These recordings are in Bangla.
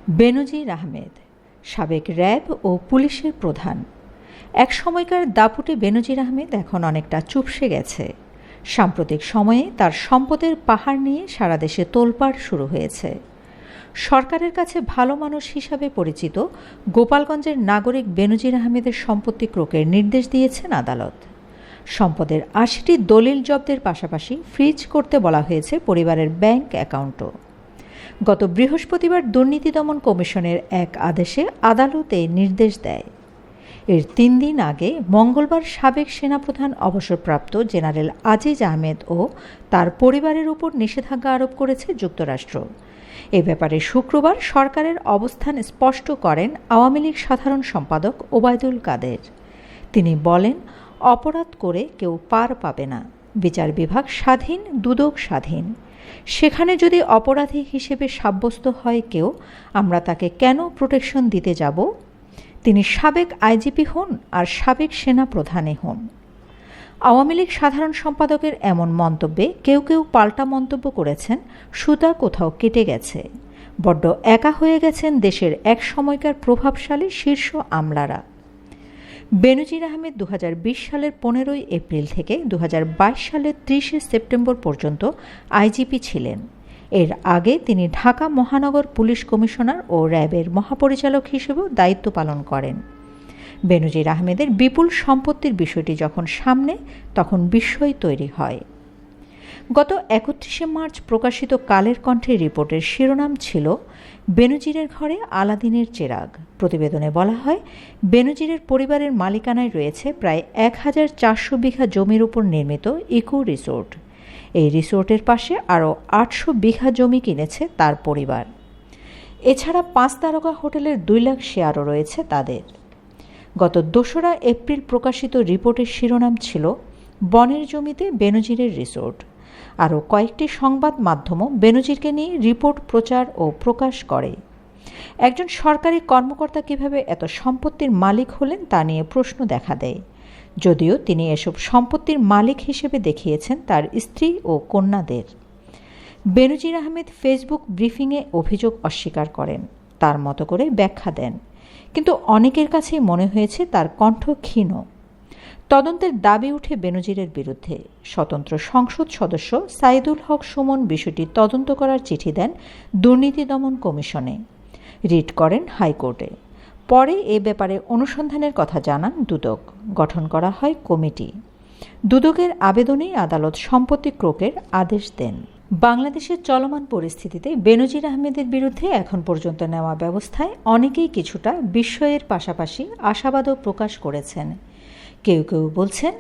বেনজির আহমেদ, সাবেক র্যাব ও পুলিশের প্রধান। এক সময়কার দাপুটে বেনজির আহমেদ এখন অনেকটা চুপসে গেছে। সাম্প্রতিক সময়ে তার সম্পদের পাহাড় নিয়ে সারা দেশে তোলপাড় শুরু হয়েছে। সরকারের কাছে ভালো মানুষ হিসাবে পরিচিত গোপালগঞ্জের নাগরিক বেনজির আহমেদের সম্পত্তি ক্রোকের নির্দেশ দিয়েছেন আদালত। সম্পদের ৮০টি দলিল জব্দের পাশাপাশি ফ্রিজ করতে বলা হয়েছে পরিবারের ব্যাংক অ্যাকাউন্টও। গত বৃহস্পতিবার দুর্নীতি দমন কমিশনের এক আদেশে আদালত এই নির্দেশ দেয়। এর ৩ দিন আগে মঙ্গলবার সাবেক সেনাপ্রধান অবসরপ্রাপ্ত জেনারেল আজিজ আহমেদ ও তার পরিবারের উপর নিষেধাজ্ঞা আরোপ করেছে যুক্তরাষ্ট্র। এ ব্যাপারে শুক্রবার সরকারের অবস্থান স্পষ্ট করেন আওয়ামী লীগ সাধারণ সম্পাদক ওবায়দুল কাদের। তিনি বলেন, অপরাধ করে কেউ পার পাবে না। বিচার বিভাগ স্বাধীন, দুদক স্বাধীন। সেখানে যদি অপরাধী হিসেবে সাব্যস্ত হয় কেউ, আমরা তাকে কেন প্রোটেকশন দিতে যাব? তিনি সাবেক আইজিপি হন আর সাবেক সেনা প্রধানে হন। আওয়ামী লীগ সাধারণ সম্পাদকের এমন মন্তব্যে কেউ কেউ পাল্টা মন্তব্য করেছেন, সুতা কোথাও কেটে গেছে, বড্ড একা হয়ে গেছেন দেশের এক সময়কার প্রভাবশালী শীর্ষ আমলারা। বেনজির আহমেদ ২০২০ সালের ১৫ই এপ্রিল থেকে ২০২২ সালের ৩০শে সেপ্টেম্বর পর্যন্ত আইজিপি ছিলেন। এর আগে তিনি ঢাকা মহানগর পুলিশ কমিশনার ও র্যাবের মহাপরিচালক হিসেবেও দায়িত্ব পালন করেন। বেনজির আহমেদের বিপুল সম্পত্তির বিষয়টি যখন সামনে, তখন বিস্ময় তৈরি হয়। গত ৩১শে মার্চ প্রকাশিত কালের কণ্ঠের রিপোর্টের শিরোনাম ছিল বেনজিরের ঘরে আলাদিনের চেরাগ। প্রতিবেদনে বলা হয়, বেনজিরের পরিবারের মালিকানায় রয়েছে প্রায় ১,৪০০ বিঘা জমির উপর নির্মিত ইকো রিসোর্ট। এই রিসোর্টের পাশে আরও ৮০০ বিঘা জমি কিনেছে তার পরিবার। এছাড়া ৫ তারকা হোটেলের ২ লাখ শেয়ারও রয়েছে তাদের। গত ২রা এপ্রিল প্রকাশিত রিপোর্টের শিরোনাম ছিল বনের জমিতে বেনজিরের রিসোর্ট। আরও কয়েকটি সংবাদ মাধ্যমও বেনজিরকে নিয়ে রিপোর্ট প্রচার ও প্রকাশ করে। একজন সরকারি কর্মকর্তা কিভাবে এত সম্পত্তির মালিক হলেন তা নিয়ে প্রশ্ন দেখা দেয়, যদিও তিনি এসব সম্পত্তির মালিক হিসেবে দেখিয়েছেন তার স্ত্রী ও কন্যাদের। বেনজির আহমেদ ফেসবুক ব্রিফিংয়ে অভিযোগ অস্বীকার করেন, তার মতো করে ব্যাখ্যা দেন, কিন্তু অনেকের কাছেই মনে হয়েছে তার কণ্ঠ ক্ষীণ। তদন্তের দাবি উঠে বেনজিরের বিরুদ্ধে। স্বতন্ত্র সংসদ সদস্য সাইদুল হক সুমন বিষয়টি তদন্ত করার চিঠি দেন দুর্নীতি দমন কমিশনে, রিট করেন হাইকোর্টে। পরে এ ব্যাপারে অনুসন্ধানের কথা জানান দুদক। গঠন করা হয় কমিটি। দুদকের আবেদনেই আদালত সম্পত্তি ক্রোকের আদেশ দেন। বাংলাদেশের চলমান পরিস্থিতিতে বেনজির আহমেদের বিরুদ্ধে এখন পর্যন্ত নেওয়া ব্যবস্থায় অনেকেই কিছুটা বিস্ময়ের পাশাপাশি আশাবাদও প্রকাশ করেছেন। কেউ কেউ বলছেন,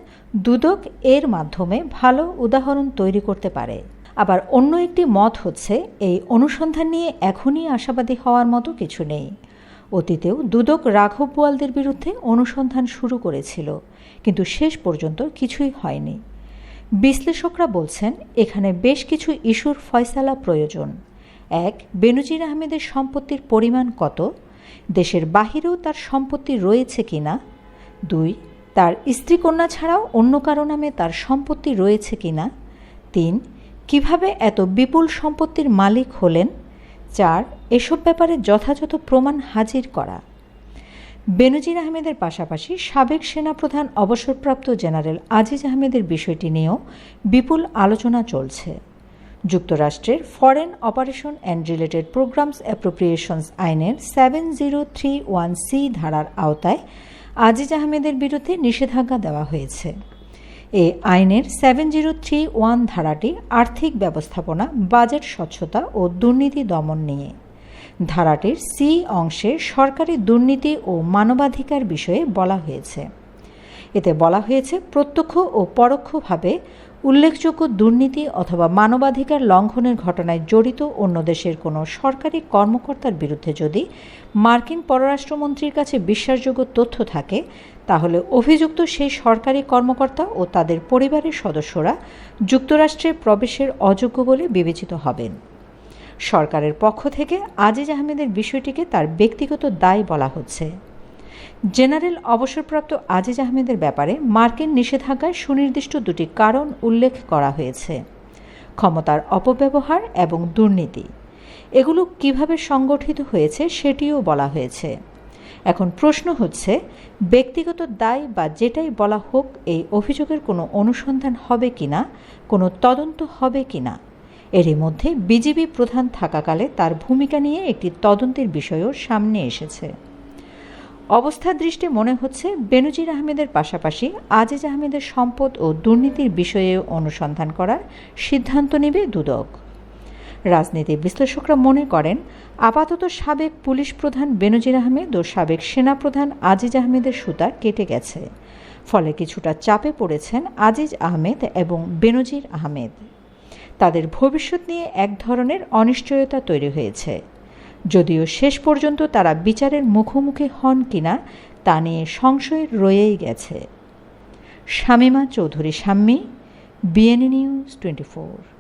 দুদক এর মাধ্যমে ভালো উদাহরণ তৈরি করতে পারে। আবার অন্য একটি মত হচ্ছে, এই অনুসন্ধান নিয়ে এখনই আশাবাদী হওয়ার মতো কিছু নেই। অতীতেও দুদক রাঘব বোয়ালদের বিরুদ্ধে অনুসন্ধান শুরু করেছিল, কিন্তু শেষ পর্যন্ত কিছুই হয়নি। বিশ্লেষকরা বলছেন, এখানে বেশ কিছু ইস্যুর ফয়সালা প্রয়োজন। ১. বেনজির আহমেদের সম্পত্তির পরিমাণ কত? দেশের বাহিরেও তার সম্পত্তি রয়েছে কিনা? ২. তার স্ত্রী কন্যা ছাড়াও অন্য কারো নামে তার সম্পত্তি রয়েছে কিনা? ৩. কিভাবে এত বিপুল সম্পত্তির মালিক হলেন? ৪. এসব ব্যাপারে যথাযথ প্রমাণ হাজির করা। বেনজির আহমেদের পাশাপাশি সাবেক সেনাপ্রধান অবসরপ্রাপ্ত জেনারেল আজিজ আহমেদের বিষয়টি নিয়েও বিপুল আলোচনা চলছে। যুক্তরাষ্ট্রের foreign operation and related programs অ্যাপ্রোপ্রিয়েশনস আইনের 7031C ধারার আওতায় আজিজ আহমেদের বিরুদ্ধে নিষেধাজ্ঞা দেওয়া হয়েছে। এই আইনের 7031 ধারাটি আর্থিক ব্যবস্থাপনা, বাজেট স্বচ্ছতা ও দুর্নীতি দমন নিয়ে। ধারাটির সি অংশে সরকারি দুর্নীতি ও মানবাধিকার বিষয়ে বলা হয়েছে। এতে বলা হয়েছে, প্রত্যক্ষ ও পরোক্ষভাবে উল্লেখযোগ্য দুর্নীতি অথবা মানবাধিকার লঙ্ঘনের ঘটনায় জড়িত অন্য দেশের কোনো সরকারি কর্মকর্তার বিরুদ্ধে যদি মার্কিন পররাষ্ট্রমন্ত্রীর কাছে বিশ্বাসযোগ্য তথ্য থাকে, তাহলে অভিযুক্ত সেই সরকারি কর্মকর্তা ও তাদের পরিবারের সদস্যরা যুক্তরাষ্ট্রে প্রবেশের অযোগ্য বলে বিবেচিত হবেন। সরকারের পক্ষ থেকে আজিজ আহমেদের বিষয়টিকে তার ব্যক্তিগত দায় বলা হচ্ছে। জেনারেল অবসরপ্রাপ্ত আজিজ আহমেদের ব্যাপারে মার্কিন নিষেধাজ্ঞায় সুনির্দিষ্ট 2টি কারণ উল্লেখ করা হয়েছে: ক্ষমতার অপব্যবহার এবং দুর্নীতি। এগুলো কিভাবে সংগঠিত হয়েছে সেটিও বলা হয়েছে। এখন প্রশ্ন হচ্ছে, ব্যক্তিগত দায় বা যেটাই বলা হোক, এই অভিযোগের কোনো অনুসন্ধান হবে কিনা, কোনো তদন্ত হবে কিনা। এরই মধ্যে বিজিবি প্রধান থাকাকালে তার ভূমিকা নিয়ে একটি তদন্তের বিষয়ও সামনে এসেছে। অবস্থার দৃষ্টি মনে হচ্ছে বেনজির আহমেদের পাশাপাশি আজিজ আহমেদের সম্পদ ও দুর্নীতির বিষয়ে অনুসন্ধান করার সিদ্ধান্ত নেবে দুদক। রাজনীতি বিশ্লেষকরা মনে করেন, আপাতত সাবেক পুলিশ প্রধান বেনজির আহমেদ ও সাবেক সেনাপ্রধান আজিজ আহমেদের সুতা কেটে গেছে। ফলে কিছুটা চাপে পড়েছেন আজিজ আহমেদ এবং বেনজির আহমেদ। তাদের ভবিষ্যৎ নিয়ে এক ধরনের অনিশ্চয়তা তৈরি হয়েছে। যদিও শেষ পর্যন্ত তারা বিচারের মুখোমুখি হন কিনা তা নিয়ে সংশয় রয়েই গেছে। Shamima Chowdhury Shammi, BNA news 24।